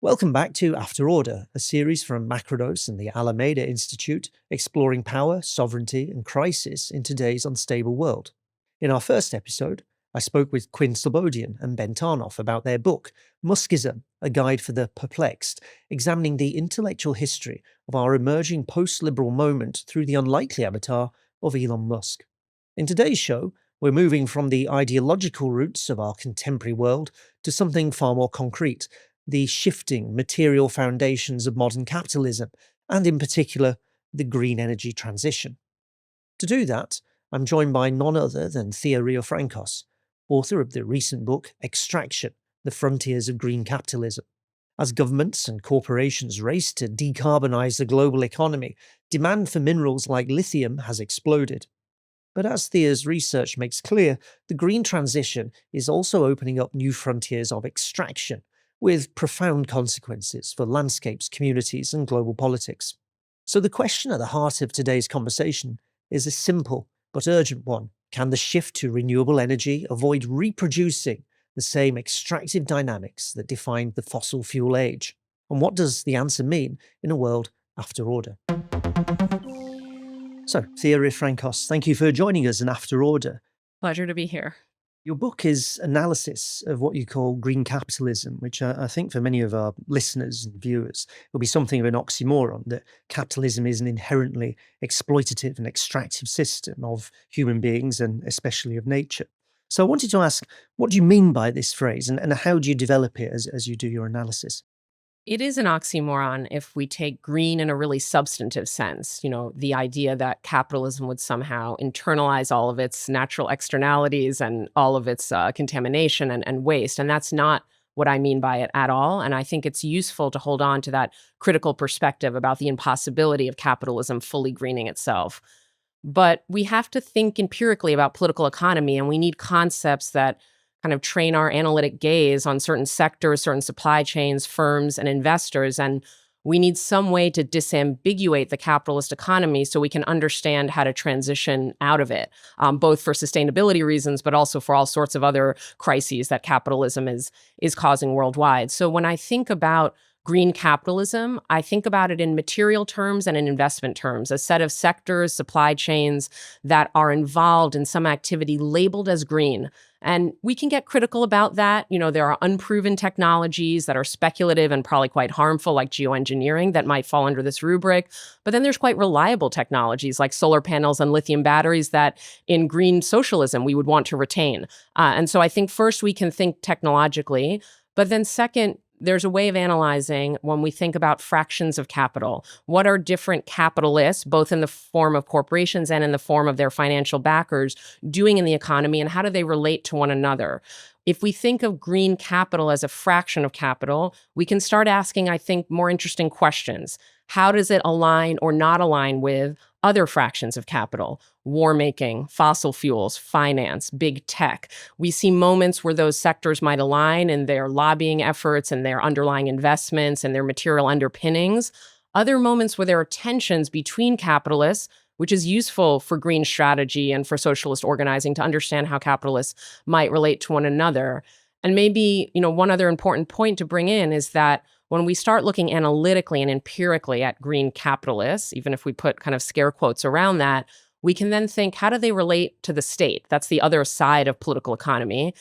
Welcome back to After Order, a series from Macrodose and the Alameda Institute exploring power, sovereignty, and crisis in today's unstable world. In our first episode, I spoke with Quinn Slobodian and Ben Tarnoff about their book, Muskism, a guide for the perplexed, examining the intellectual history of our emerging post-liberal moment through the unlikely avatar of Elon Musk. In today's show, we're moving from the ideological roots of our contemporary world to something far more concrete, the shifting material foundations of modern capitalism, and in particular, the green energy transition. To do that, I'm joined by none other than Thea Riofrancos, author of the recent book Extraction, The Frontiers of Green Capitalism. As governments and corporations race to decarbonise the global economy, demand for minerals like lithium has exploded. But as Thea's research makes clear, the green transition is also opening up new frontiers of extraction, with profound consequences for landscapes, communities, and global politics. So the question at the heart of today's conversation is a simple but urgent one. Can the shift to renewable energy avoid reproducing the same extractive dynamics that defined the fossil fuel age? And what does the answer mean in a world after order? So, Thea Riofrancos, thank you for joining us in After Order. Pleasure to be here. Your book is analysis of what you call green capitalism, which I think for many of our listeners and viewers will be something of an oxymoron, that capitalism is an inherently exploitative and extractive system of human beings and especially of nature. So I wanted to ask, what do you mean by this phrase and how do you develop it as you do your analysis? It is an oxymoron if we take green in a really substantive sense. The idea that capitalism would somehow internalize all of its natural externalities and all of its contamination and waste. And that's not what I mean by it at all. And I think it's useful to hold on to that critical perspective about the impossibility of capitalism fully greening itself. But we have to think empirically about political economy, and we need concepts that kind of train our analytic gaze on certain sectors, certain supply chains, firms, and investors. And we need some way to disambiguate the capitalist economy so we can understand how to transition out of it, both for sustainability reasons, but also for all sorts of other crises that capitalism is causing worldwide. So when I think about green capitalism, I think about it in material terms and in investment terms, a set of sectors, supply chains that are involved in some activity labeled as green. And we can get critical about that. There are unproven technologies that are speculative and probably quite harmful, like geoengineering, that might fall under this rubric. But then there's quite reliable technologies like solar panels and lithium batteries that in green socialism we would want to retain. And so I think first we can think technologically, but then second, there's a way of analyzing when we think about fractions of capital. What are different capitalists, both in the form of corporations and in the form of their financial backers, doing in the economy, and how do they relate to one another? If we think of green capital as a fraction of capital, we can start asking, I think, more interesting questions. How does it align or not align with other fractions of capital? War making, fossil fuels, finance, big tech. We see moments where those sectors might align in their lobbying efforts and their underlying investments and their material underpinnings. Other moments where there are tensions between capitalists, which is useful for green strategy and for socialist organizing to understand how capitalists might relate to one another. And maybe, one other important point to bring in is that when we start looking analytically and empirically at green capitalists, even if we put kind of scare quotes around that, we can then think, how do they relate to the state? That's the other side of political economy.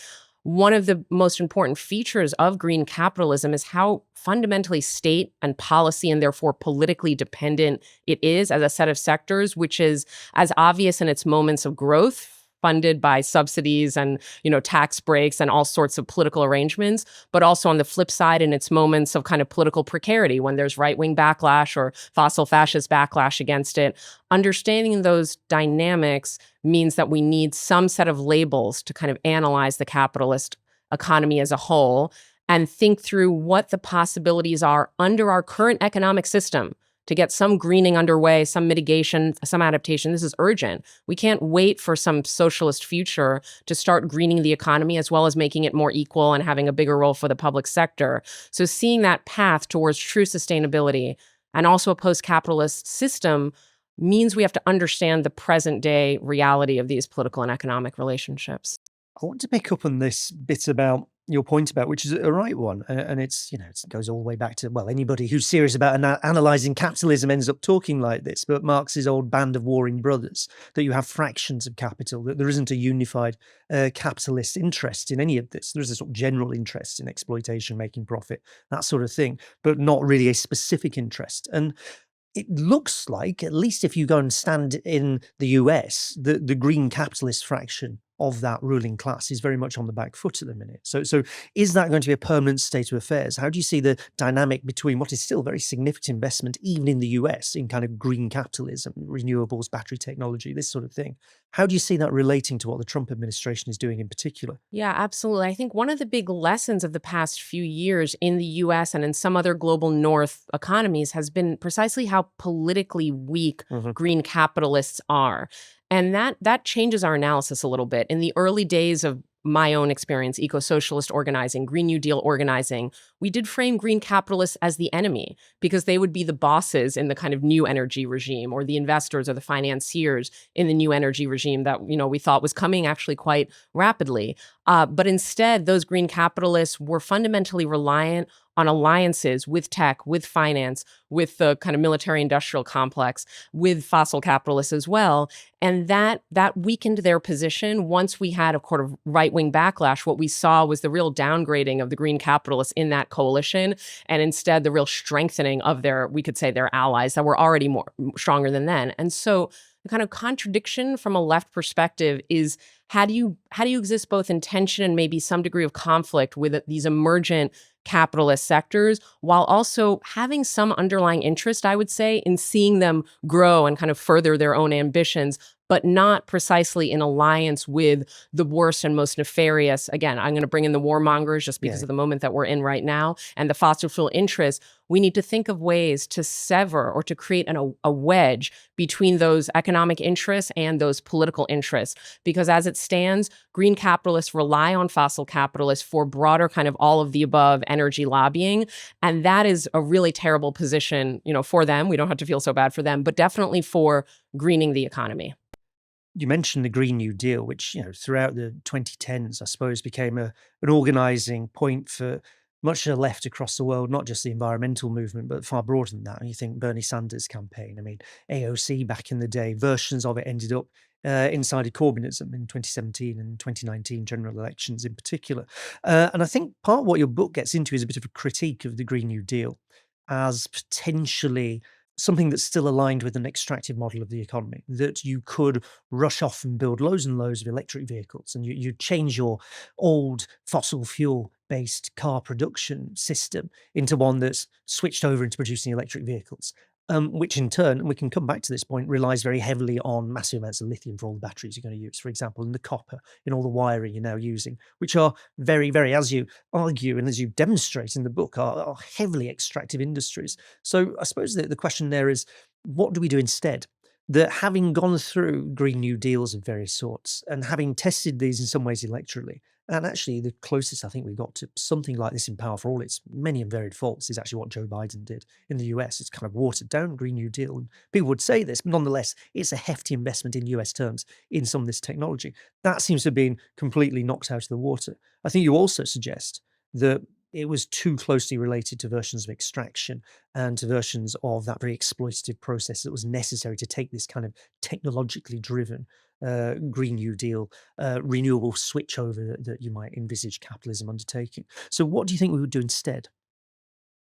One of the most important features of green capitalism is how fundamentally state and policy and therefore politically dependent it is as a set of sectors, which is as obvious in its moments of growth, funded by subsidies and, tax breaks and all sorts of political arrangements, but also on the flip side in its moments of kind of political precarity when there's right-wing backlash or fossil fascist backlash against it. Understanding those dynamics means that we need some set of labels to kind of analyze the capitalist economy as a whole and think through what the possibilities are under our current economic system to get some greening underway, some mitigation, some adaptation. This is urgent. We can't wait for some socialist future to start greening the economy as well as making it more equal and having a bigger role for the public sector. So seeing that path towards true sustainability and also a post-capitalist system means we have to understand the present day reality of these political and economic relationships. I want to pick up on this bit about your point about, which is a right one, and it's, it goes all the way back to, well, anybody who's serious about analysing capitalism ends up talking like this, but Marx's old band of warring brothers, that you have fractions of capital, that there isn't a unified capitalist interest in any of this. There's a sort of general interest in exploitation, making profit, that sort of thing, but not really a specific interest. And it looks like, at least if you go and stand in the US, the green capitalist fraction of that ruling class is very much on the back foot at the minute. So is that going to be a permanent state of affairs? How do you see the dynamic between what is still very significant investment, even in the US, in kind of green capitalism, renewables, battery technology, this sort of thing? How do you see that relating to what the Trump administration is doing in particular? Yeah, absolutely. I think one of the big lessons of the past few years in the US and in some other global north economies has been precisely how politically weak green capitalists are. And that changes our analysis a little bit. In the early days of my own experience, eco-socialist organizing, Green New Deal organizing, we did frame green capitalists as the enemy because they would be the bosses in the kind of new energy regime, or the investors or the financiers in the new energy regime that, we thought was coming actually quite rapidly. But instead, those green capitalists were fundamentally reliant on alliances with tech, with finance, with the kind of military-industrial complex, with fossil capitalists as well. And that weakened their position. Once we had a kind of right-wing backlash, what we saw was the real downgrading of the green capitalists in that coalition, and instead the real strengthening of we could say their allies that were already more stronger than then. And so the kind of contradiction from a left perspective is, how do you exist both in tension and maybe some degree of conflict with these emergent capitalist sectors, while also having some underlying interest, I would say, in seeing them grow and kind of further their own ambitions, but not precisely in alliance with the worst and most nefarious. Again, I'm going to bring in the warmongers just because of the moment that we're in right now, and the fossil fuel interests. We need to think of ways to sever or to create a wedge between those economic interests and those political interests. Because as it stands, green capitalists rely on fossil capitalists for broader kind of all of the above energy lobbying. And that is a really terrible position, for them. We don't have to feel so bad for them, but definitely for greening the economy. You mentioned the Green New Deal, which, throughout the 2010s, I suppose, became an organising point for much of the left across the world, not just the environmental movement, but far broader than that. And you think Bernie Sanders' campaign, I mean, AOC back in the day, versions of it ended up inside of Corbynism in 2017 and 2019 general elections in particular. And I think part of what your book gets into is a bit of a critique of the Green New Deal as potentially something that's still aligned with an extractive model of the economy, that you could rush off and build loads and loads of electric vehicles, and you change your old fossil fuel-based car production system into one that's switched over into producing electric vehicles, which in turn, and we can come back to this point, relies very heavily on massive amounts of lithium for all the batteries you're going to use, for example, and the copper in all the wiring you're now using, which are very, very, as you argue and as you demonstrate in the book, are heavily extractive industries. So I suppose the question there is, what do we do instead? That having gone through Green New Deals of various sorts and having tested these in some ways electorally, and actually the closest I think we got to something like this in power for all its many and varied faults is actually what Joe Biden did in the US. It's kind of watered down Green New Deal. And people would say this, but nonetheless, it's a hefty investment in US terms in some of this technology. That seems to have been completely knocked out of the water. I think you also suggest that it was too closely related to versions of extraction and to versions of that very exploitative process that was necessary to take this kind of technologically driven Green New Deal renewable switchover that you might envisage capitalism undertaking. So what do you think we would do instead?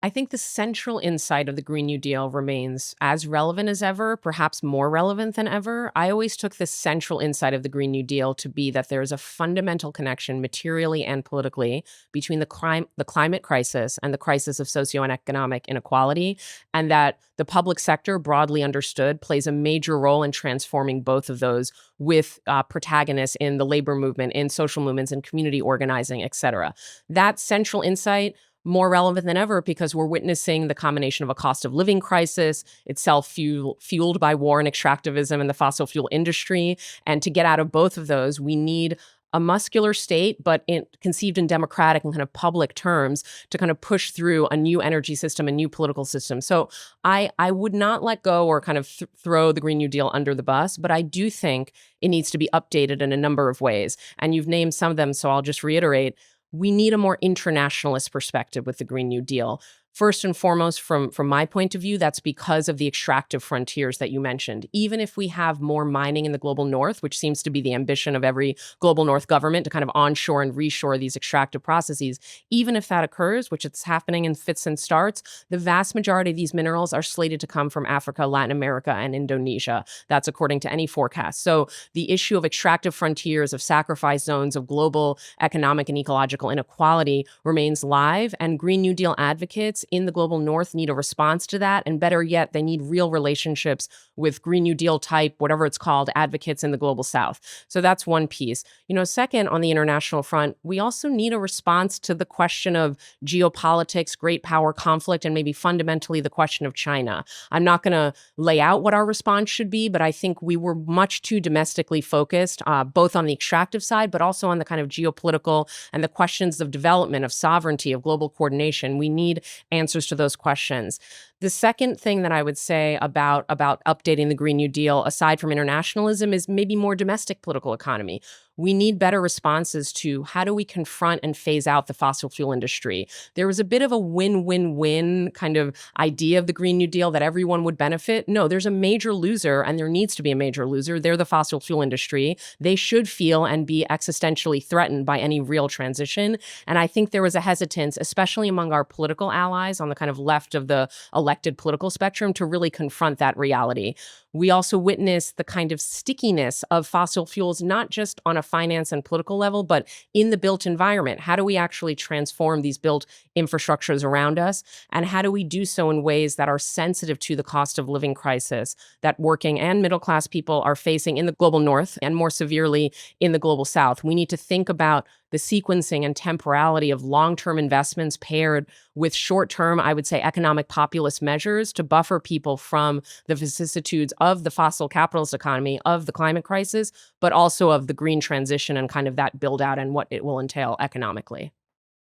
I think the central insight of the Green New Deal remains as relevant as ever, perhaps more relevant than ever. I always took the central insight of the Green New Deal to be that there is a fundamental connection, materially and politically, between the climate crisis and the crisis of socioeconomic inequality, and that the public sector, broadly understood, plays a major role in transforming both of those, with protagonists in the labor movement, in social movements, in community organizing, et cetera. That central insight, more relevant than ever, because we're witnessing the combination of a cost of living crisis, itself fueled by war and extractivism and the fossil fuel industry. And to get out of both of those, we need a muscular state, but conceived in democratic and kind of public terms, to kind of push through a new energy system, a new political system. So I would not let go or kind of throw the Green New Deal under the bus, but I do think it needs to be updated in a number of ways. And you've named some of them, so I'll just reiterate. we need a more internationalist perspective with the Green New Deal. First and foremost, from my point of view, that's because of the extractive frontiers that you mentioned. Even if we have more mining in the global north, which seems to be the ambition of every global north government to kind of onshore and reshore these extractive processes, even if that occurs, which it's happening in fits and starts, the vast majority of these minerals are slated to come from Africa, Latin America, and Indonesia. That's according to any forecast. So the issue of extractive frontiers, of sacrifice zones, of global economic and ecological inequality remains live, and Green New Deal advocates in the global north need a response to that, and better yet, they need real relationships with Green New Deal type, whatever it's called, advocates in the global south. So that's one piece. Second, on the international front, we also need a response to the question of geopolitics, great power conflict, and maybe fundamentally the question of China. I'm not going to lay out what our response should be, but I think we were much too domestically focused, both on the extractive side, but also on the kind of geopolitical and the questions of development, of sovereignty, of global coordination. We need answers to those questions. The second thing that I would say about updating the Green New Deal, aside from internationalism, is maybe more domestic political economy. We need better responses to how do we confront and phase out the fossil fuel industry. There was a bit of a win-win-win kind of idea of the Green New Deal that everyone would benefit. No, there's a major loser, and there needs to be a major loser. They're the fossil fuel industry. They should feel and be existentially threatened by any real transition. And I think there was a hesitance, especially among our political allies on the kind of left of the elected political spectrum, to really confront that reality. We also witness the kind of stickiness of fossil fuels, not just on a finance and political level, but in the built environment. How do we actually transform these built infrastructures around us? And how do we do so in ways that are sensitive to the cost of living crisis that working and middle class people are facing in the global north and more severely in the global south? We need to think about the sequencing and temporality of long-term investments paired with short-term, I would say, economic populist measures to buffer people from the vicissitudes of the fossil capitalist economy, of the climate crisis, but also of the green transition and kind of that build out and what it will entail economically.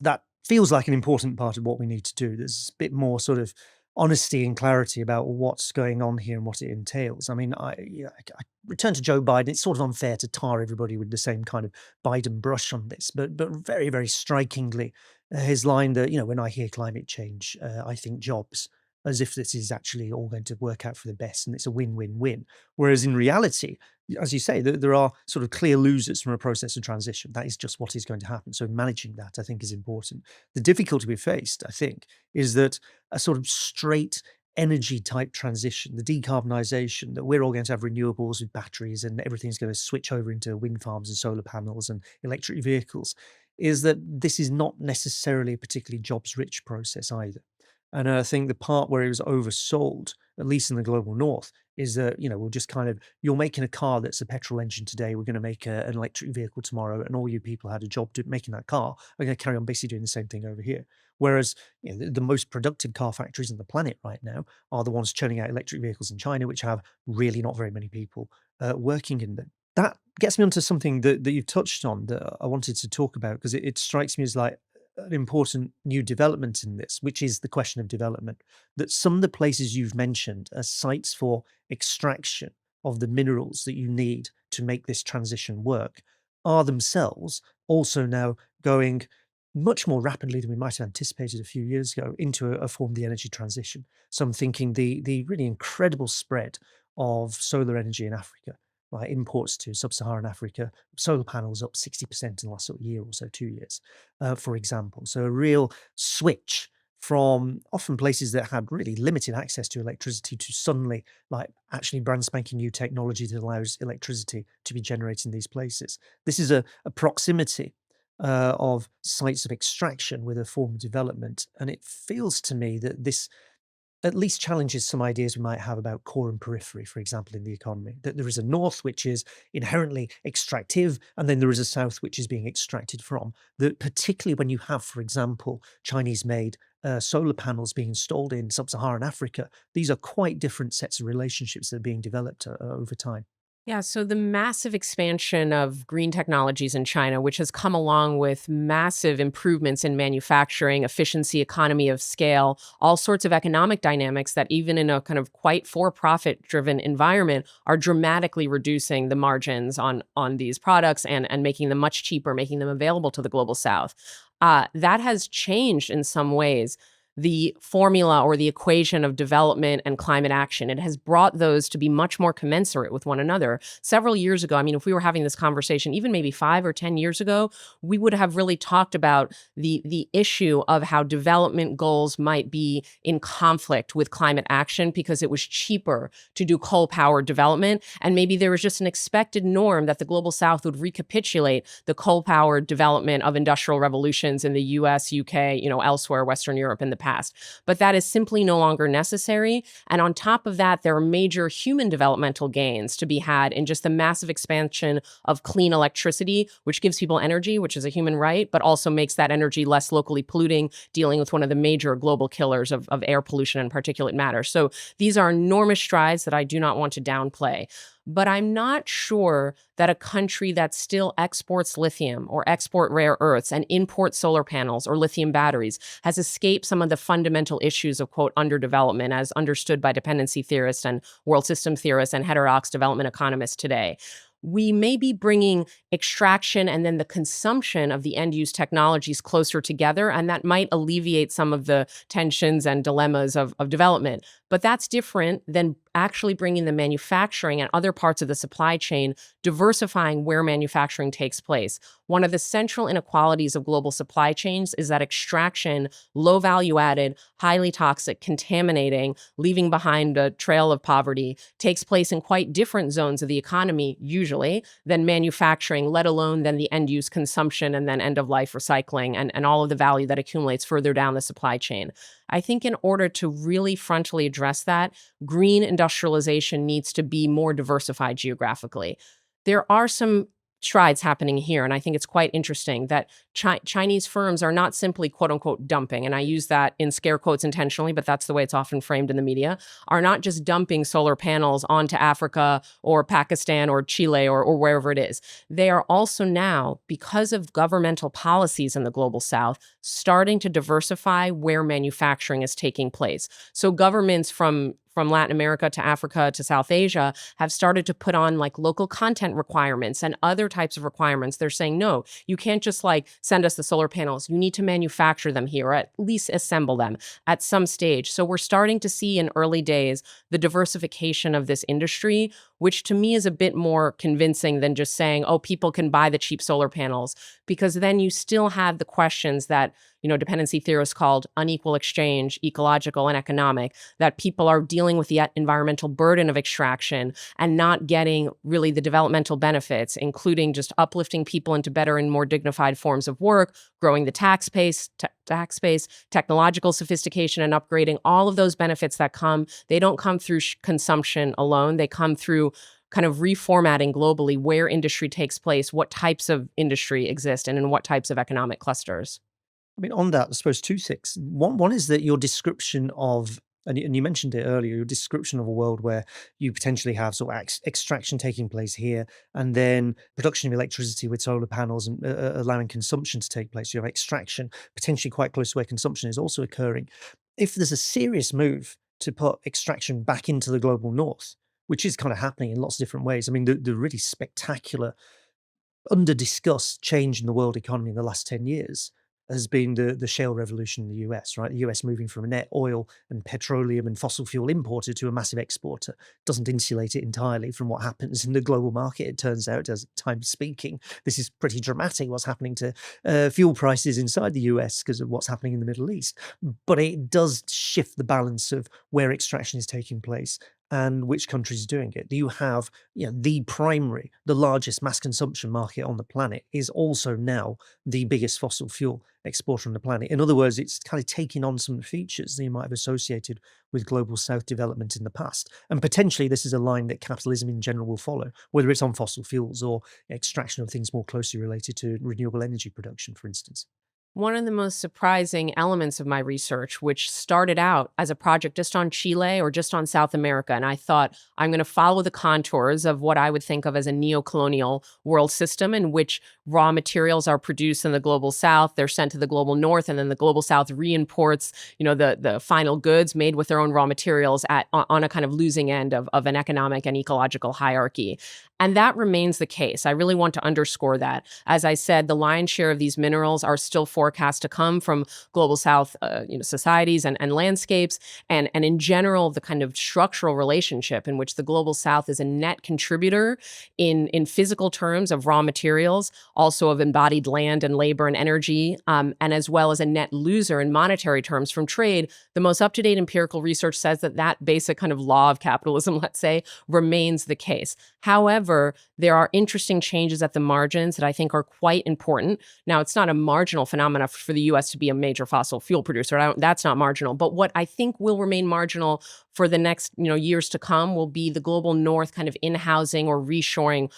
That feels like an important part of what we need to do. There's a bit more sort of honesty and clarity about what's going on here and what it entails. I mean, I return to Joe Biden. It's sort of unfair to tar everybody with the same kind of Biden brush on this, but very, very strikingly, his line that, when I hear climate change, I think jobs, as if this is actually all going to work out for the best and it's a win-win-win. Whereas in reality, as you say, there are sort of clear losers from a process of transition. That is just what is going to happen. So managing that, I think, is important. The difficulty we faced, I think, is that a sort of straight energy type transition, the decarbonisation, that we're all going to have renewables with batteries and everything's going to switch over into wind farms and solar panels and electric vehicles, is that this is not necessarily a particularly jobs rich process either. And I think the part where it was oversold, at least in the global north, is that, we'll just kind of, you're making a car that's a petrol engine today, we're going to make an electric vehicle tomorrow, and all you people had a job making that car are going to carry on basically doing the same thing over here. Whereas, the most productive car factories on the planet right now are the ones churning out electric vehicles in China, which have really not very many people working in them. That gets me onto something that you've touched on that I wanted to talk about, because it strikes me as like an important new development in this, which is the question of development. That some of the places you've mentioned as sites for extraction of the minerals that you need to make this transition work are themselves also now going much more rapidly than we might have anticipated a few years ago into a form of the energy transition. So I'm thinking the really incredible spread of solar energy in Africa, like imports to sub-Saharan Africa, solar panels up 60% in the last sort of year or so, 2 years, for example. So a real switch from often places that had really limited access to electricity to suddenly like actually brand spanking new technology that allows electricity to be generated in these places. This is a proximity of sites of extraction with a form of development. And it feels to me that this at least challenges some ideas we might have about core and periphery, for example, in the economy. That there is a north which is inherently extractive, and then there is a south which is being extracted from. That particularly when you have, for example, Chinese-made solar panels being installed in sub-Saharan Africa, these are quite different sets of relationships that are being developed over time. Yeah, so the massive expansion of green technologies in China, which has come along with massive improvements in manufacturing, efficiency, economy of scale, all sorts of economic dynamics that, even in a kind of quite for profit driven environment, are dramatically reducing the margins on these products and making them much cheaper, making them available to the global south. That has changed in some ways the formula or the equation of development and climate action. It has brought those to be much more commensurate with one another. Several years ago, I mean, if we were having this conversation, even maybe 5 or 10 years ago, we would have really talked about the issue of how development goals might be in conflict with climate action because it was cheaper to do coal-powered development. And maybe there was just an expected norm that the global south would recapitulate the coal-powered development of industrial revolutions in the US, UK, elsewhere, Western Europe in the past. But that is simply no longer necessary. And on top of that, there are major human developmental gains to be had in just the massive expansion of clean electricity, which gives people energy, which is a human right, but also makes that energy less locally polluting, dealing with one of the major global killers of air pollution and particulate matter. So these are enormous strides that I do not want to downplay. But I'm not sure that a country that still exports lithium or export rare earths and import solar panels or lithium batteries has escaped some of the fundamental issues of, quote, underdevelopment as understood by dependency theorists and world system theorists and heterodox development economists today. We may be bringing extraction and then the consumption of the end use technologies closer together, and that might alleviate some of the tensions and dilemmas of development. But that's different than actually bringing the manufacturing and other parts of the supply chain, diversifying where manufacturing takes place. One of the central inequalities of global supply chains is that extraction, low value added, highly toxic, contaminating, leaving behind a trail of poverty, takes place in quite different zones of the economy, usually, than manufacturing, let alone than the end use consumption and then end of life recycling and all of the value that accumulates further down the supply chain. I think in order to really frontally address that, green industrialization needs to be more diversified geographically. There are some strides happening here, and I think it's quite interesting that Chinese firms are not simply quote unquote dumping, and I use that in scare quotes intentionally, but that's the way it's often framed in the media, are not just dumping solar panels onto Africa or Pakistan or Chile or wherever it is. They are also now, because of governmental policies in the global south, starting to diversify where manufacturing is taking place. So governments from Latin America to Africa to South Asia have started to put on like local content requirements and other types of requirements. They're saying, no, you can't just like send us the solar panels. You need to manufacture them here, or at least assemble them at some stage. So we're starting to see in early days the diversification of this industry, which to me is a bit more convincing than just saying, oh, people can buy the cheap solar panels, because then you still have the questions that, dependency theorists called unequal exchange, ecological and economic, that people are dealing with the environmental burden of extraction and not getting really the developmental benefits, including just uplifting people into better and more dignified forms of work, growing the tax base, technological sophistication and upgrading, all of those benefits that come, they don't come through consumption alone. They come through kind of reformatting globally where industry takes place, what types of industry exist, and in what types of economic clusters. I mean, on that, I suppose two things. One is that your description of, and you mentioned it earlier, your description of a world where you potentially have sort of extraction taking place here, and then production of electricity with solar panels and allowing consumption to take place. You have extraction potentially quite close to where consumption is also occurring. If there's a serious move to put extraction back into the global north, which is kind of happening in lots of different ways. I mean, the really spectacular under-discussed change in the world economy in the last 10 years has been the shale revolution in the US, right? The US moving from a net oil and petroleum and fossil fuel importer to a massive exporter doesn't insulate it entirely from what happens in the global market. It turns out, as time speaking, this is pretty dramatic what's happening to fuel prices inside the US because of what's happening in the Middle East. But it does shift the balance of where extraction is taking place and which countries are doing it. Do you have, the largest mass consumption market on the planet is also now the biggest fossil fuel exporter on the planet. In other words, it's kind of taking on some features that you might have associated with global south development in the past. And potentially this is a line that capitalism in general will follow, whether it's on fossil fuels or extraction of things more closely related to renewable energy production, for instance. One of the most surprising elements of my research, which started out as a project just on Chile or just on South America, and I thought I'm going to follow the contours of what I would think of as a neo-colonial world system in which raw materials are produced in the global south, they're sent to the global north, and then the global south reimports, the final goods made with their own raw materials on a kind of losing end of an economic and ecological hierarchy. And that remains the case. I really want to underscore that. As I said, the lion's share of these minerals are still forecast to come from global south societies and landscapes. And in general, the kind of structural relationship in which the global south is a net contributor in physical terms of raw materials, also of embodied land and labor and energy, and as well as a net loser in monetary terms from trade. The most up-to-date empirical research says that basic kind of law of capitalism, let's say, remains the case. However, there are interesting changes at the margins that I think are quite important. Now, it's not a marginal phenomenon for the U.S. to be a major fossil fuel producer. That's not marginal. But what I think will remain marginal for the next years to come will be the global north kind of in-housing or reshoring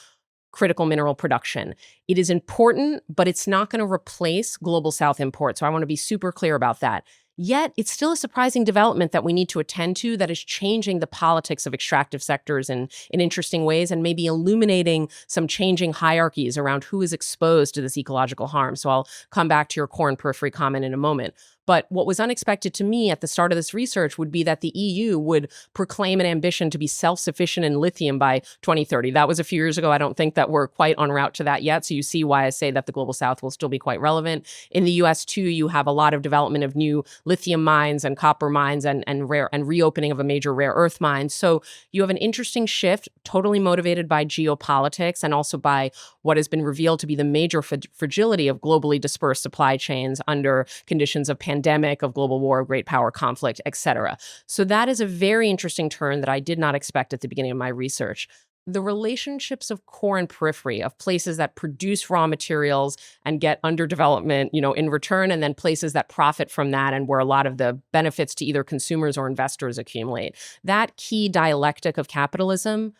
critical mineral production. It is important, but it's not going to replace global south imports. So I want to be super clear about that. Yet, it's still a surprising development that we need to attend to that is changing the politics of extractive sectors in interesting ways and maybe illuminating some changing hierarchies around who is exposed to this ecological harm. So I'll come back to your core and periphery comment in a moment. But what was unexpected to me at the start of this research would be that the EU would proclaim an ambition to be self-sufficient in lithium by 2030. That was a few years ago. I don't think that we're quite en route to that yet. So you see why I say that the global south will still be quite relevant. In the US, too, you have a lot of development of new lithium mines and copper mines and reopening of a major rare earth mine. So you have an interesting shift, totally motivated by geopolitics and also by what has been revealed to be the major fragility of globally dispersed supply chains under conditions of pandemic, of global war, of great power conflict, etc. So that is a very interesting turn that I did not expect at the beginning of my research. The relationships of core and periphery, of places that produce raw materials and get underdevelopment, in return, and then places that profit from that and where a lot of the benefits to either consumers or investors accumulate. That key dialectic of capitalism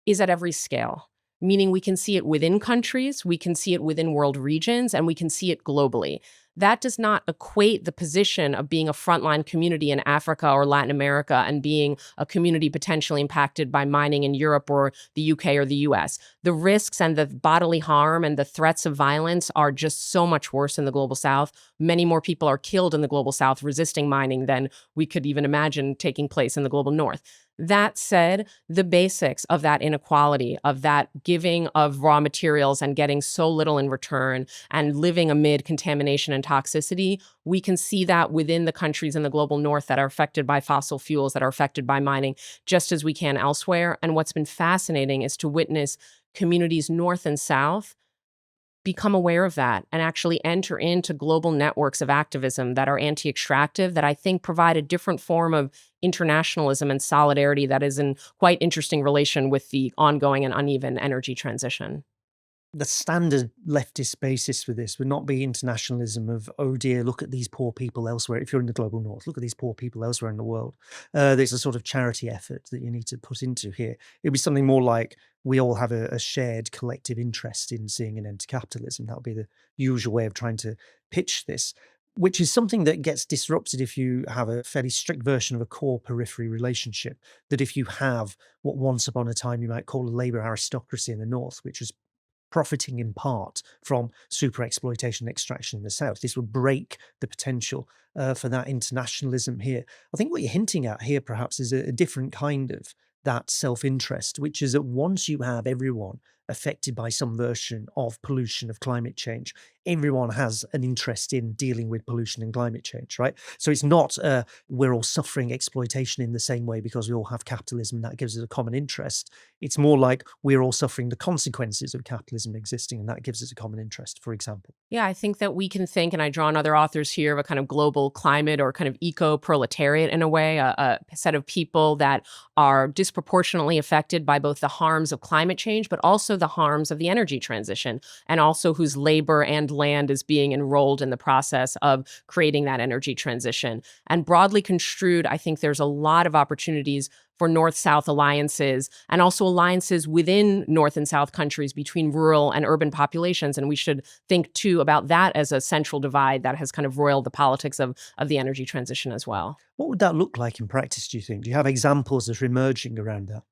is at every scale, meaning we can see it within countries, we can see it within world regions, and we can see it globally. That does not equate the position of being a frontline community in Africa or Latin America and being a community potentially impacted by mining in Europe or the UK or the US. The risks and the bodily harm and the threats of violence are just so much worse in the global south. Many more people are killed in the global south resisting mining than we could even imagine taking place in the global north. That said, the basics of that inequality, of that giving of raw materials and getting so little in return and living amid contamination and toxicity, we can see that within the countries in the global north that are affected by fossil fuels, that are affected by mining, just as we can elsewhere. And what's been fascinating is to witness communities north and south become aware of that and actually enter into global networks of activism that are anti-extractive, that I think provide a different form of internationalism and solidarity that is in quite interesting relation with the ongoing and uneven energy transition. The standard leftist basis for this would not be internationalism of, oh dear, look at these poor people elsewhere. If you're in the global north, look at these poor people elsewhere in the world. There's a sort of charity effort that you need to put into here. It'd be something more like we all have a shared collective interest in seeing an end to capitalism. That would be the usual way of trying to pitch this, which is something that gets disrupted if you have a fairly strict version of a core periphery relationship. That if you have what once upon a time you might call a labor aristocracy in the north, which was profiting in part from super exploitation and extraction in the south. This would break the potential for that internationalism here. I think what you're hinting at here perhaps is a different kind of that self-interest, which is that once you have everyone affected by some version of pollution, of climate change, everyone has an interest in dealing with pollution and climate change, right? So it's not we're all suffering exploitation in the same way because we all have capitalism and that gives us a common interest. It's more like we're all suffering the consequences of capitalism existing and that gives us a common interest, for example. Yeah, I think that we can think, and I draw on other authors here, of a kind of global climate or kind of eco-proletariat in a way, a set of people that are disproportionately affected by both the harms of climate change, but also also the harms of the energy transition, and also whose labor and land is being enrolled in the process of creating that energy transition. And broadly construed, I think there's a lot of opportunities for North-South alliances and also alliances within North and South countries between rural and urban populations. And we should think, too, about that as a central divide that has kind of roiled the politics of the energy transition as well. What would that look like in practice, do you think? Do you have examples that are emerging around that?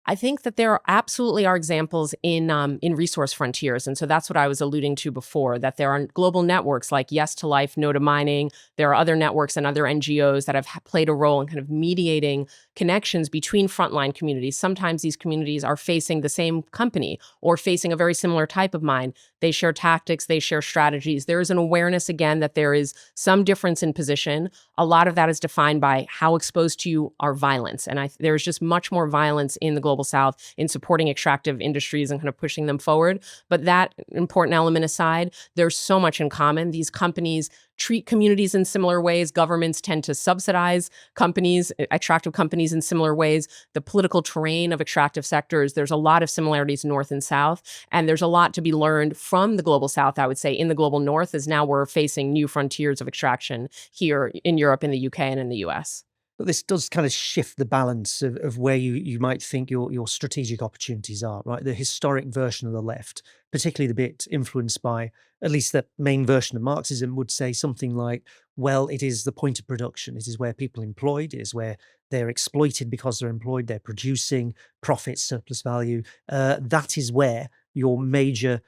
I think that there absolutely are examples in resource frontiers, and so that's what I was alluding to before. That there are global networks like Yes to Life, No to Mining. There are other networks and other NGOs that have played a role in kind of mediating connections between frontline communities. Sometimes these communities are facing the same company or facing a very similar type of mine. They share tactics, they share strategies. There is an awareness again that there is some difference in position. A lot of that is defined by how exposed to you are violence, and there's just much more violence in the global South in supporting extractive industries and kind of pushing them forward. But that important element aside, there's so much in common. These companies treat communities in similar ways. Governments tend to subsidize companies, extractive companies in similar ways. The political terrain of extractive sectors, there's a lot of similarities North and South. And there's a lot to be learned from the global South, I would say, in the global North, as now we're facing new frontiers of extraction here in Europe, in the UK, and in the US. But this does kind of shift the balance of where you might think your strategic opportunities are, right? The historic version of the left, particularly the bit influenced by at least the main version of Marxism, would say something like, well, it is the point of production. It is where people are employed. It is where they're exploited because they're employed. They're producing profit, surplus value. That is where your major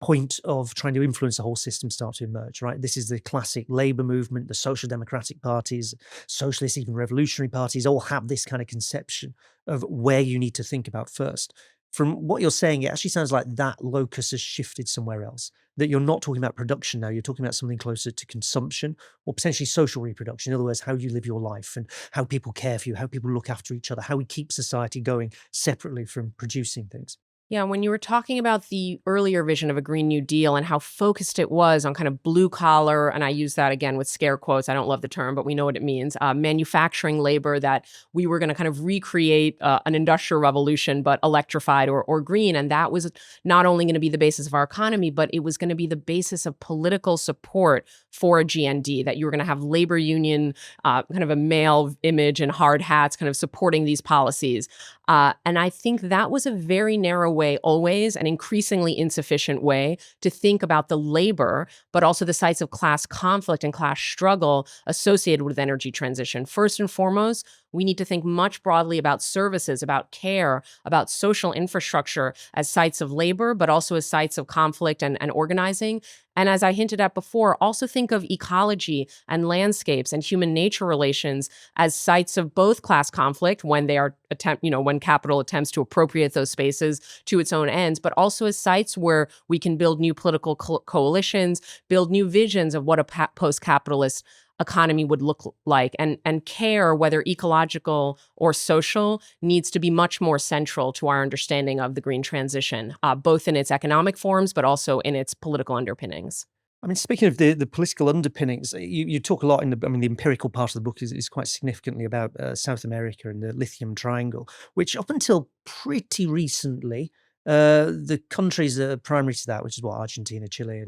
point of trying to influence the whole system start to emerge, right? This is the classic labor movement, the social democratic parties, socialist, even revolutionary parties all have this kind of conception of where you need to think about first. From what you're saying, it actually sounds like that locus has shifted somewhere else, that you're not talking about production now, you're talking about something closer to consumption or potentially social reproduction. In other words, how you live your life and how people care for you, how people look after each other, how we keep society going separately from producing things. Yeah, when you were talking about the earlier vision of a Green New Deal and how focused it was on kind of blue collar, and I use that again with scare quotes, I don't love the term, but we know what it means, manufacturing labor, that we were going to kind of recreate an industrial revolution, but electrified or green. And that was not only going to be the basis of our economy, but it was going to be the basis of political support for a GND, that you were going to have labor union, kind of a male image and hard hats kind of supporting these policies. And I think that was a very narrow way always, an increasingly insufficient way to think about the labor, but also the sites of class conflict and class struggle associated with energy transition. First and foremost, we need to think much broadly about services, about care, about social infrastructure as sites of labor, but also as sites of conflict and organizing. And as I hinted at before, also think of ecology and landscapes and human nature relations as sites of both class conflict when they are when capital attempts to appropriate those spaces to its own ends, but also as sites where we can build new political coalitions, build new visions of what a post-capitalist economy would look like, and care, whether ecological or social, needs to be much more central to our understanding of the green transition, both in its economic forms, but also in its political underpinnings. I mean, speaking of the political underpinnings, you talk a lot the empirical part of the book is quite significantly about South America and the lithium triangle, which up until pretty recently, the countries that are primary to that, which is what, Argentina, Chile,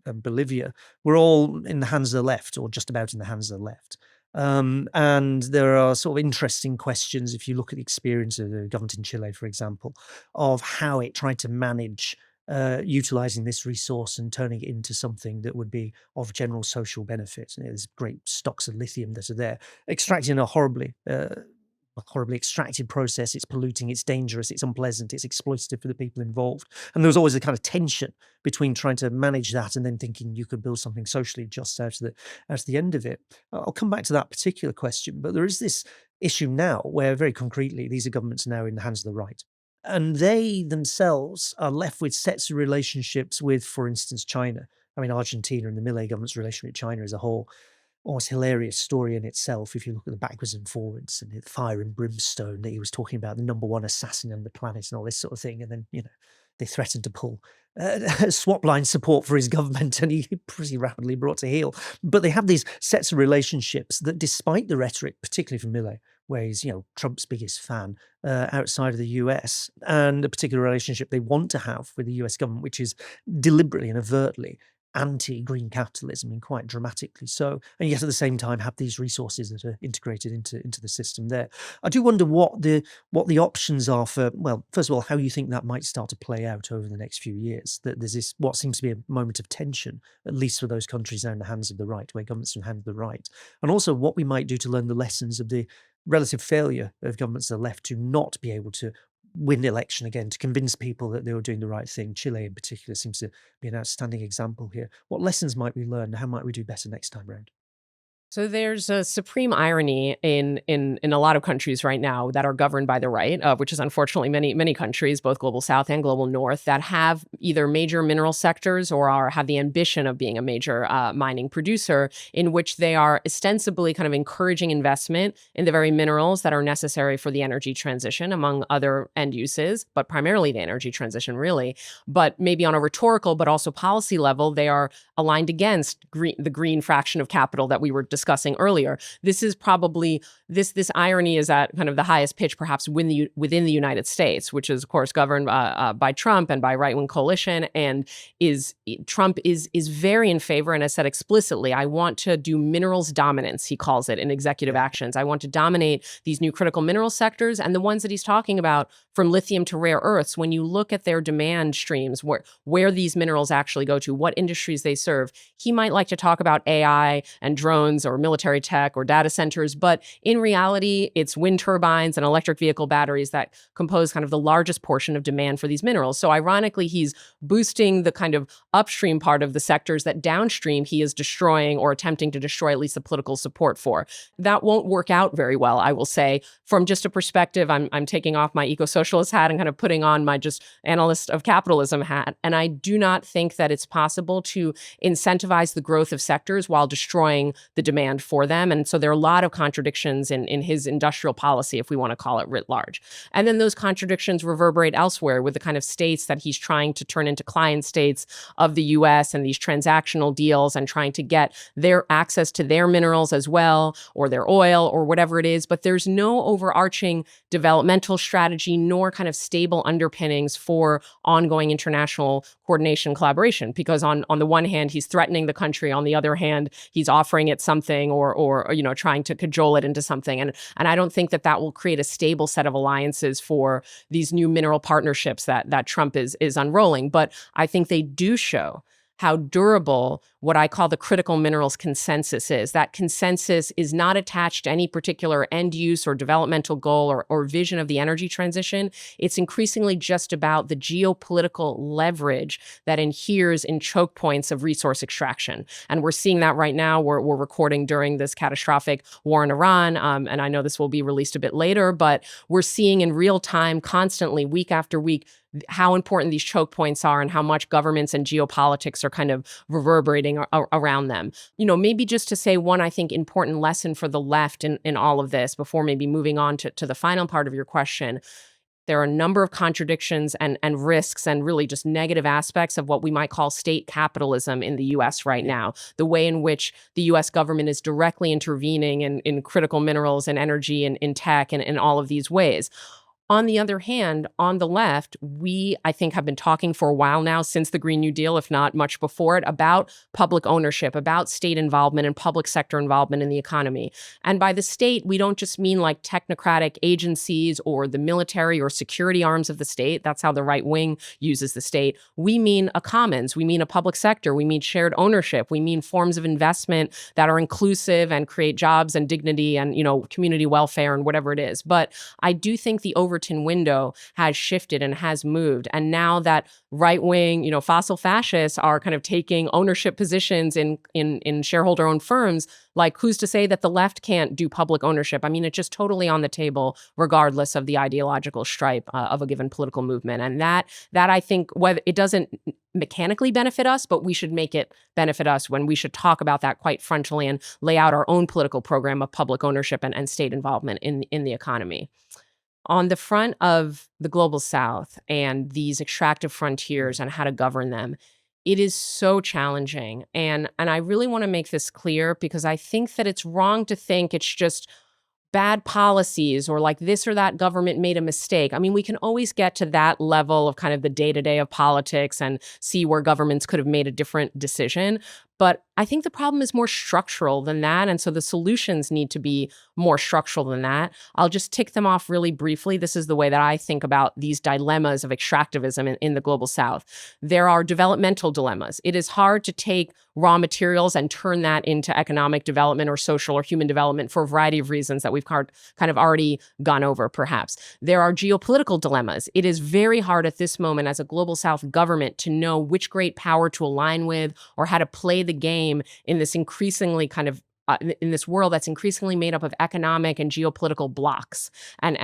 and Bolivia, were all in the hands of the left, or just about in the hands of the left. And there are sort of interesting questions, if you look at the experience of the government in Chile, for example, of how it tried to manage utilizing this resource and turning it into something that would be of general social benefit. There's great stocks of lithium that are there, extracted in a horribly extracted process. It's polluting, it's dangerous, it's unpleasant, it's exploitative for the people involved. And there was always a kind of tension between trying to manage that and then thinking you could build something socially just out of the end of it. I'll come back to that particular question, but there is this issue now where very concretely these are governments now in the hands of the right. And they themselves are left with sets of relationships with, for instance, China. I mean, Argentina and the Milei government's relation with China as a whole, almost hilarious story in itself, if you look at the backwards and forwards and the fire and brimstone that he was talking about, the number one assassin on the planet and all this sort of thing. And then, they threatened to pull swap line support for his government, and he pretty rapidly brought to heel. But they have these sets of relationships that, despite the rhetoric, particularly from Milei, where he's Trump's biggest fan outside of the US, and a particular relationship they want to have with the US government, which is deliberately and overtly anti-green capitalism, and quite dramatically so, and yet at the same time have these resources that are integrated into the system there. I do wonder what the options are for, well, first of all, how you think that might start to play out over the next few years. That there's this, what seems to be a moment of tension, at least for those countries now in the hands of the right, where governments are in the hands of the right, and also what we might do to learn the lessons of the relative failure of governments that are left to not be able to win the election again, to convince people that they were doing the right thing. Chile in particular seems to be an outstanding example here. What lessons might we learn? How might we do better next time round? So there's a supreme irony in a lot of countries right now that are governed by the right, which is unfortunately many countries, both global south and global north, that have either major mineral sectors or have the ambition of being a major mining producer, in which they are ostensibly kind of encouraging investment in the very minerals that are necessary for the energy transition, among other end uses, but primarily the energy transition, really. But maybe on a rhetorical but also policy level, they are aligned against the green fraction of capital that we were discussing earlier. This is probably, this irony is at kind of the highest pitch perhaps within the United States, which is of course governed by Trump and by right-wing coalition, and Trump is very in favor and has said explicitly, I want to do minerals dominance, he calls it, in executive actions. I want to dominate these new critical mineral sectors, and the ones that he's talking about, from lithium to rare earths, when you look at their demand streams, where these minerals actually go to, what industries they serve, he might like to talk about AI and drones or military tech or data centers, but in reality, it's wind turbines and electric vehicle batteries that compose kind of the largest portion of demand for these minerals. So ironically, he's boosting the kind of upstream part of the sectors that downstream he is destroying or attempting to destroy at least the political support for. That won't work out very well, I will say. From just a perspective, I'm taking off my eco-socialist hat and kind of putting on my just analyst of capitalism hat. And I do not think that it's possible to incentivize the growth of sectors while destroying the demand for them. And so there are a lot of contradictions in his industrial policy, if we want to call it writ large. And then those contradictions reverberate elsewhere with the kind of states that he's trying to turn into client states of the US, and these transactional deals, and trying to get their access to their minerals as well, or their oil, or whatever it is. But there's no overarching developmental strategy nor kind of stable underpinnings for ongoing international coordination and collaboration, because on the one hand, he's threatening the country. On the other hand, he's offering it something or trying to cajole it into something. And I don't think that will create a stable set of alliances for these new mineral partnerships that Trump is unrolling. But I think they do show how durable what I call the critical minerals consensus is. That consensus is not attached to any particular end use or developmental goal or vision of the energy transition. It's increasingly just about the geopolitical leverage that inheres in choke points of resource extraction. And we're seeing that right now. We're recording during this catastrophic war in Iran, and I know this will be released a bit later, but we're seeing in real time, constantly, week after week, how important these choke points are and how much governments and geopolitics are kind of reverberating around them. Maybe just to say one, I think, important lesson for the left in all of this, before maybe moving on to the final part of your question. There are a number of contradictions and risks and really just negative aspects of what we might call state capitalism in the U.S. right now. The way in which the U.S. government is directly intervening in critical minerals and energy and in tech and in all of these ways. On the other hand, on the left, we, I think, have been talking for a while now, since the Green New Deal, if not much before it, about public ownership, about state involvement and public sector involvement in the economy. And by the state, we don't just mean like technocratic agencies or the military or security arms of the state. That's how the right wing uses the state. We mean a commons. We mean a public sector. We mean shared ownership. We mean forms of investment that are inclusive and create jobs and dignity and, community welfare and whatever it is. But I do think the Overton window has shifted and has moved. And now that right-wing, fossil fascists are kind of taking ownership positions in shareholder-owned firms, like, who's to say that the left can't do public ownership? I mean, it's just totally on the table, regardless of the ideological stripe of a given political movement. And that I think, whether it doesn't mechanically benefit us, but we should make it benefit us when we should talk about that quite frontally and lay out our own political program of public ownership and state involvement in the economy. On the front of the global south and these extractive frontiers and how to govern them, it is so challenging. And I really want to make this clear because I think that it's wrong to think it's just bad policies or like this or that government made a mistake. I mean, we can always get to that level of kind of the day-to-day of politics and see where governments could have made a different decision. But I think the problem is more structural than that. And so the solutions need to be more structural than that. I'll just tick them off really briefly. This is the way that I think about these dilemmas of extractivism in the global south. There are developmental dilemmas. It is hard to take raw materials and turn that into economic development or social or human development for a variety of reasons that we've kind of already gone over, perhaps. There are geopolitical dilemmas. It is very hard at this moment as a global south government to know which great power to align with or how to play the game in this increasingly kind of in this world that's increasingly made up of economic and geopolitical blocks. And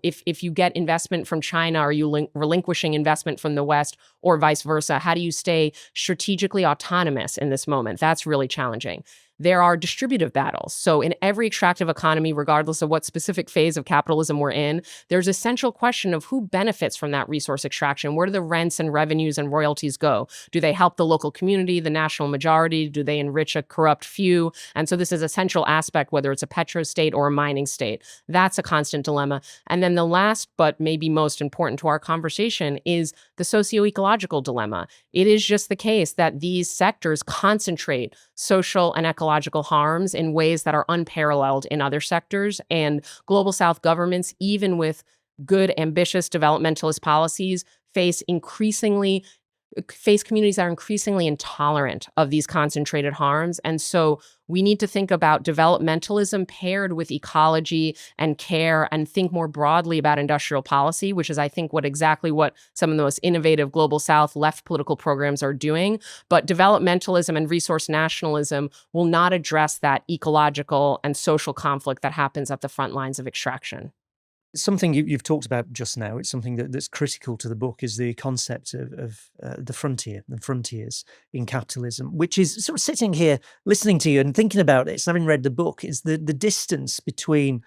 if you get investment from China, are you relinquishing investment from the West or vice versa? How do you stay strategically autonomous in this moment? That's really challenging. There are distributive battles. So in every extractive economy, regardless of what specific phase of capitalism we're in, there's a central question of who benefits from that resource extraction. Where do the rents and revenues and royalties go? Do they help the local community, the national majority? Do they enrich a corrupt few? And so this is a central aspect, whether it's a petro state or a mining state. That's a constant dilemma. And then the last, but maybe most important to our conversation, is the socio-ecological dilemma. It is just the case that these sectors concentrate social and ecological harms in ways that are unparalleled in other sectors. And global south governments, even with good, ambitious developmentalist policies, face communities that are increasingly intolerant of these concentrated harms. And so we need to think about developmentalism paired with ecology and care and think more broadly about industrial policy, which is, I think, exactly what some of the most innovative global south left political programs are doing. But developmentalism and resource nationalism will not address that ecological and social conflict that happens at the front lines of extraction. Something you've talked about just now, it's something that's critical to the book, is the concept of the frontiers in capitalism, which is sort of sitting here listening to you and thinking about it, having read the book, is the distance between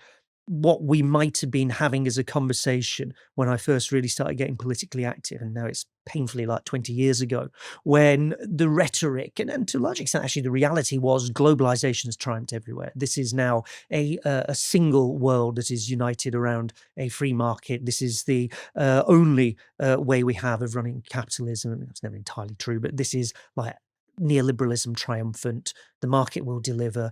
what we might have been having as a conversation when I first really started getting politically active, and now it's painfully like 20 years ago, when the rhetoric and to a large extent actually the reality was globalization has triumphed everywhere. This is now a single world that is united around a free market. This is the only way we have of running capitalism. I mean, that's never entirely true, but this is like neoliberalism triumphant. The market will deliver.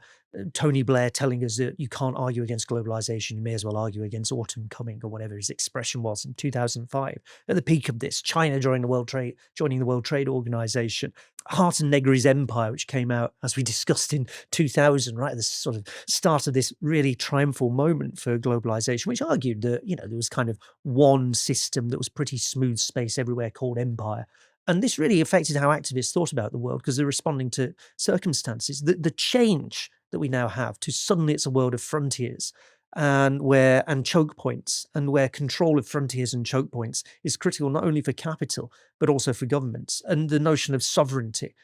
Tony Blair telling us that you can't argue against globalization, you may as well argue against autumn coming, or whatever his expression was in 2005. At the peak of this, China joining the World Trade Organization, Hart and Negri's Empire, which came out, as we discussed, in 2000, right at the sort of start of this really triumphal moment for globalization, which argued that, there was kind of one system that was pretty smooth space everywhere called empire. And this really affected how activists thought about the world because they're responding to circumstances. The change that we now have to suddenly it's a world of frontiers and choke points, and where control of frontiers and choke points is critical not only for capital but also for governments. And the notion of sovereignty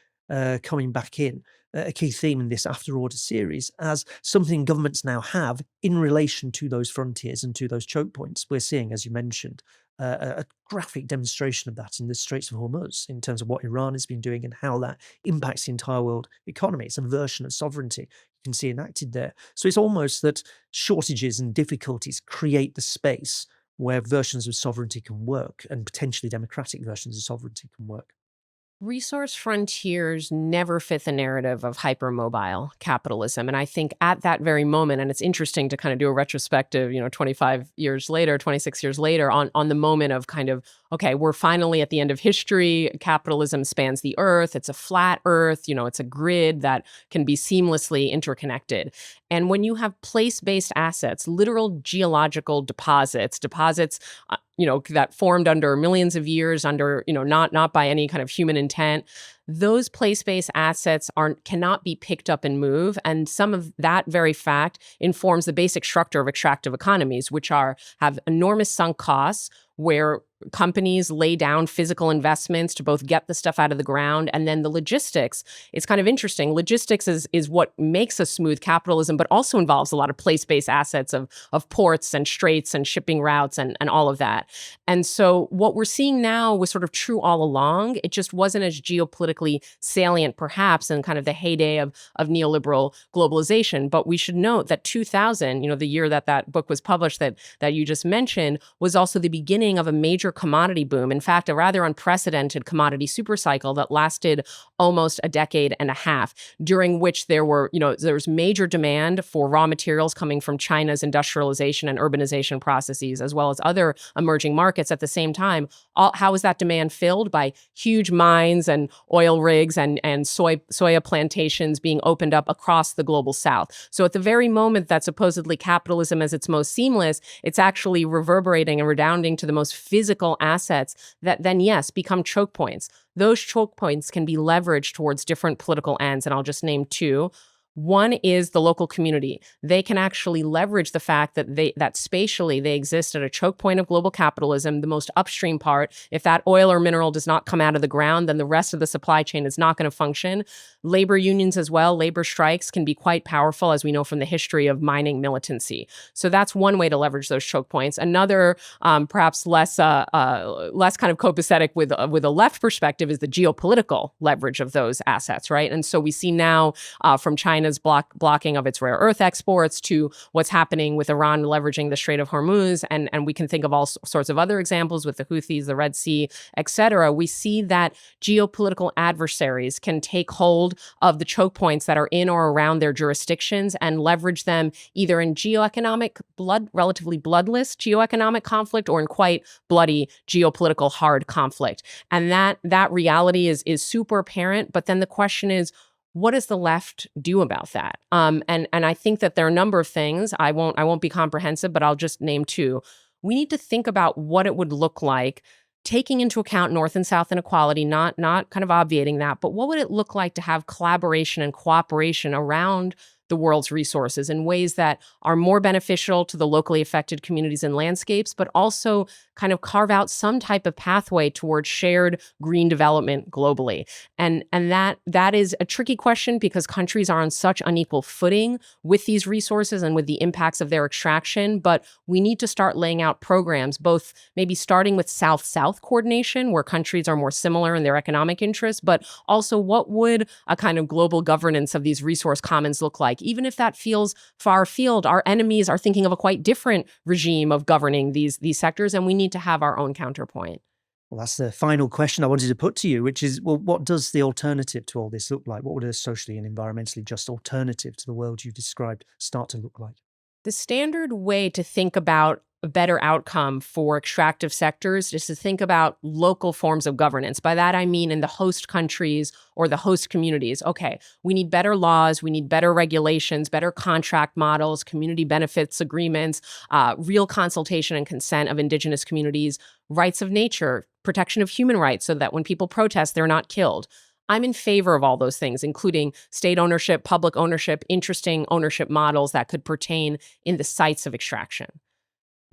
coming back in, a key theme in this After Order series, as something governments now have in relation to those frontiers and to those choke points. We're seeing, as you mentioned, a graphic demonstration of that in the Straits of Hormuz in terms of what Iran has been doing and how that impacts the entire world economy. It's a version of sovereignty you can see enacted there. So it's almost that shortages and difficulties create the space where versions of sovereignty can work, and potentially democratic versions of sovereignty can work. Resource frontiers never fit the narrative of hypermobile capitalism. And I think at that very moment, and it's interesting to kind of do a retrospective, 25 years later, 26 years later, on the moment of kind of, okay, we're finally at the end of history. Capitalism spans the earth. It's a flat earth. It's a grid that can be seamlessly interconnected. And when you have place-based assets, literal geological deposits, that formed under millions of years, under, not by any kind of human intent, those place-based assets cannot be picked up and move. And some of that very fact informs the basic structure of extractive economies, which have enormous sunk costs, where companies lay down physical investments to both get the stuff out of the ground, and then the logistics. It's kind of interesting. Logistics is what makes a smooth capitalism, but also involves a lot of place-based assets of ports and straits and shipping routes and all of that. And so what we're seeing now was sort of true all along. It just wasn't as geopolitically salient, perhaps, in kind of the heyday of neoliberal globalization. But we should note that 2000, the year that book was published that you just mentioned, was also the beginning of a major commodity boom. In fact, a rather unprecedented commodity supercycle that lasted almost a decade and a half, during which there was major demand for raw materials coming from China's industrialization and urbanization processes, as well as other emerging markets at the same time. How was that demand filled? By huge mines and oil rigs and soya plantations being opened up across the global south. So at the very moment that supposedly capitalism is its most seamless, it's actually reverberating and redounding to the most physical assets that then, yes, become choke points. Those choke points can be leveraged towards different political ends, and I'll just name two. One is the local community. They can actually leverage the fact that spatially they exist at a choke point of global capitalism, the most upstream part. If that oil or mineral does not come out of the ground, then the rest of the supply chain is not going to function. Labor unions as well, labor strikes can be quite powerful, as we know from the history of mining militancy. So that's one way to leverage those choke points. Another, perhaps less kind of copacetic with a left perspective, is the geopolitical leverage of those assets, right? And so we see now from China's blocking of its rare earth exports to what's happening with Iran leveraging the Strait of Hormuz, and we can think of all sorts of other examples with the Houthis, the Red Sea, etc. We see that geopolitical adversaries can take hold of the choke points that are in or around their jurisdictions and leverage them either in relatively bloodless geoeconomic conflict, or in quite bloody geopolitical hard conflict. And that reality is super apparent. But then the question is, what does the left do about that? And I think that there are a number of things. I won't be comprehensive, but I'll just name two. We need to think about what it would look like, taking into account North and South inequality, not kind of obviating that, but what would it look like to have collaboration and cooperation around the world's resources in ways that are more beneficial to the locally affected communities and landscapes, but also kind of carve out some type of pathway towards shared green development globally. And that is a tricky question, because countries are on such unequal footing with these resources and with the impacts of their extraction. But we need to start laying out programs, both maybe starting with South-South coordination, where countries are more similar in their economic interests, but also what would a kind of global governance of these resource commons look like? Even if that feels far afield, our enemies are thinking of a quite different regime of governing these sectors, and we need to have our own counterpoint. Well, that's the final question I wanted to put to you, which is, well, what does the alternative to all this look like? What would a socially and environmentally just alternative to the world you described start to look like? The standard way to think about a better outcome for extractive sectors is to think about local forms of governance. By that, I mean in the host countries or the host communities. Okay, we need better laws, we need better regulations, better contract models, community benefits agreements, real consultation and consent of indigenous communities, rights of nature, protection of human rights so that when people protest, they're not killed. I'm in favor of all those things, including state ownership, public ownership, interesting ownership models that could pertain in the sites of extraction.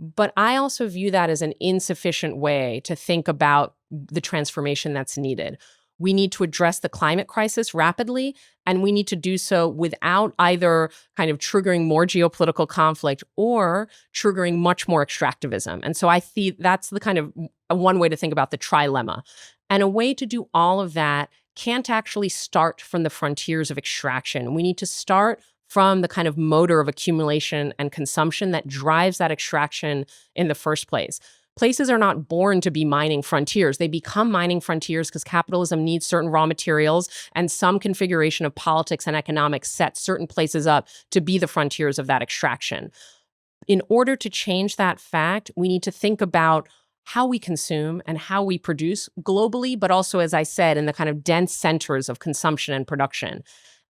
But I also view that as an insufficient way to think about the transformation that's needed. We need to address the climate crisis rapidly, and we need to do so without either kind of triggering more geopolitical conflict or triggering much more extractivism. And so I see that's the kind of one way to think about the trilemma. And a way to do all of that can't actually start from the frontiers of extraction. We need to start from the kind of motor of accumulation and consumption that drives that extraction in the first place. Places are not born to be mining frontiers. They become mining frontiers because capitalism needs certain raw materials, and some configuration of politics and economics set certain places up to be the frontiers of that extraction. In order to change that fact, we need to think about how we consume and how we produce globally, but also, as I said, in the kind of dense centers of consumption and production.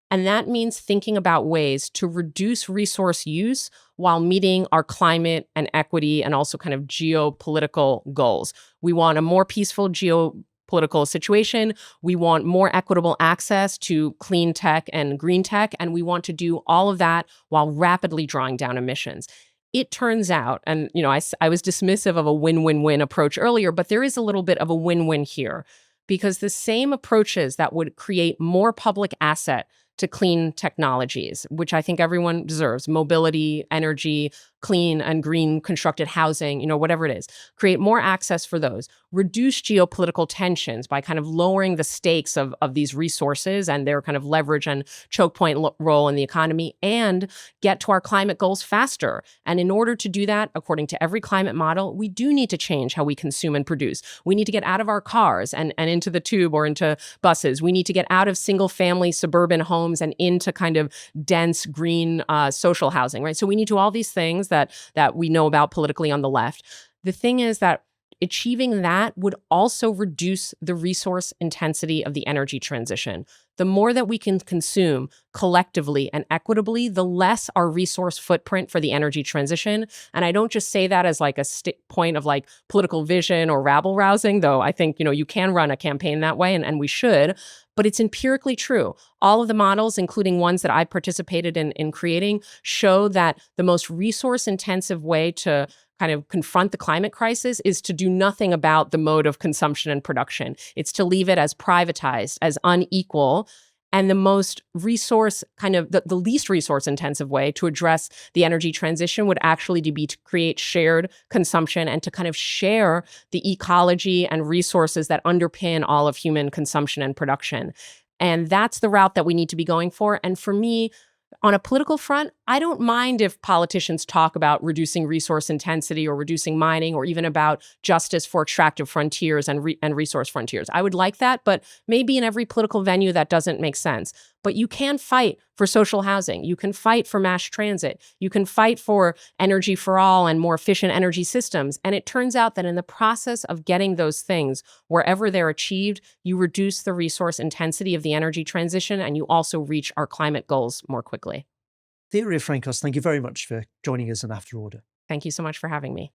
And that means thinking about ways to reduce resource use while meeting our climate and equity and also kind of geopolitical goals. We want a more peaceful political situation. We want more equitable access to clean tech and green tech, and we want to do all of that while rapidly drawing down emissions. It turns out, and I was dismissive of a win-win-win approach earlier, but there is a little bit of a win-win here, because the same approaches that would create more public asset to clean technologies, which I think everyone deserves, mobility, energy, clean and green constructed housing, whatever it is, create more access for those, reduce geopolitical tensions by kind of lowering the stakes of these resources and their kind of leverage and choke point role in the economy, and get to our climate goals faster. And in order to do that, according to every climate model, we do need to change how we consume and produce. We need to get out of our cars and into the tube or into buses. We need to get out of single family suburban homes and into kind of dense green social housing, right? So we need to do all these things that we know about politically on the left. The thing is that achieving that would also reduce the resource intensity of the energy transition. The more that we can consume collectively and equitably, the less our resource footprint for the energy transition. And I don't just say that as like a point of like political vision or rabble rousing, though I think, you can run a campaign that way, and we should, but it's empirically true. All of the models, including ones that I participated in creating, show that the most resource intensive way to kind of confront the climate crisis is to do nothing about the mode of consumption and production. It's to leave it as privatized, as unequal. And the most resource, kind of the least resource intensive way to address the energy transition would actually be to create shared consumption and to kind of share the ecology and resources that underpin all of human consumption and production. And that's the route that we need to be going for. And for me, on a political front, I don't mind if politicians talk about reducing resource intensity or reducing mining or even about justice for extractive frontiers and resource frontiers. I would like that, but maybe in every political venue that doesn't make sense. But you can fight for social housing. You can fight for mass transit. You can fight for energy for all and more efficient energy systems. And it turns out that in the process of getting those things, wherever they're achieved, you reduce the resource intensity of the energy transition, and you also reach our climate goals more quickly. Thea Riofrancos, thank you very much for joining us on After Order. Thank you so much for having me.